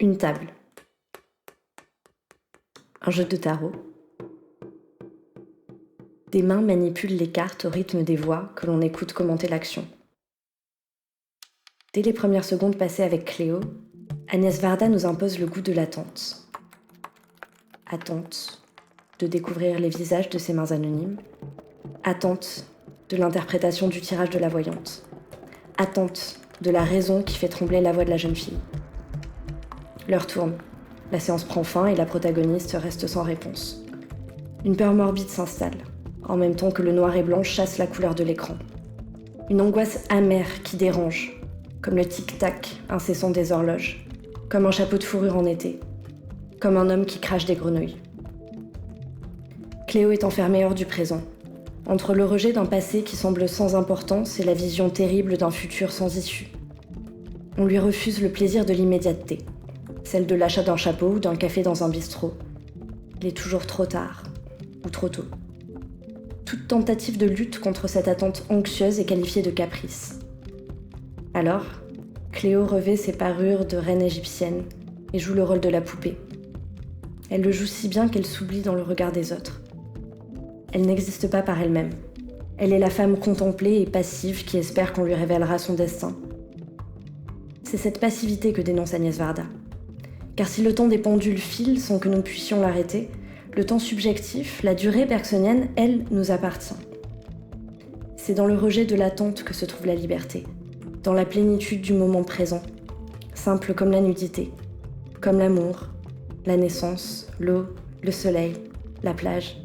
Une table. Un jeu de tarot. Des mains manipulent les cartes au rythme des voix que l'on écoute commenter l'action. Dès les premières secondes passées avec Cléo, Agnès Varda nous impose le goût de l'attente. Attente de découvrir les visages de ses mains anonymes. Attente de l'interprétation du tirage de la voyante. Attente de la raison qui fait trembler la voix de la jeune fille. L'heure tourne, la séance prend fin et la protagoniste reste sans réponse. Une peur morbide s'installe, en même temps que le noir et blanc chasse la couleur de l'écran. Une angoisse amère qui dérange, comme le tic-tac incessant des horloges, comme un chapeau de fourrure en été, comme un homme qui crache des grenouilles. Cléo est enfermée hors du présent, entre le rejet d'un passé qui semble sans importance et la vision terrible d'un futur sans issue. On lui refuse le plaisir de l'immédiateté, celle de l'achat d'un chapeau ou d'un café dans un bistrot. Il est toujours trop tard, ou trop tôt. Toute tentative de lutte contre cette attente anxieuse est qualifiée de caprice. Alors, Cléo revêt ses parures de reine égyptienne et joue le rôle de la poupée. Elle le joue si bien qu'elle s'oublie dans le regard des autres. Elle n'existe pas par elle-même. Elle est la femme contemplée et passive qui espère qu'on lui révélera son destin. C'est cette passivité que dénonce Agnès Varda. Car si le temps des pendules file sans que nous puissions l'arrêter, le temps subjectif, la durée bergsonienne, elle, nous appartient. C'est dans le rejet de l'attente que se trouve la liberté, dans la plénitude du moment présent, simple comme la nudité, comme l'amour, la naissance, l'eau, le soleil, la plage.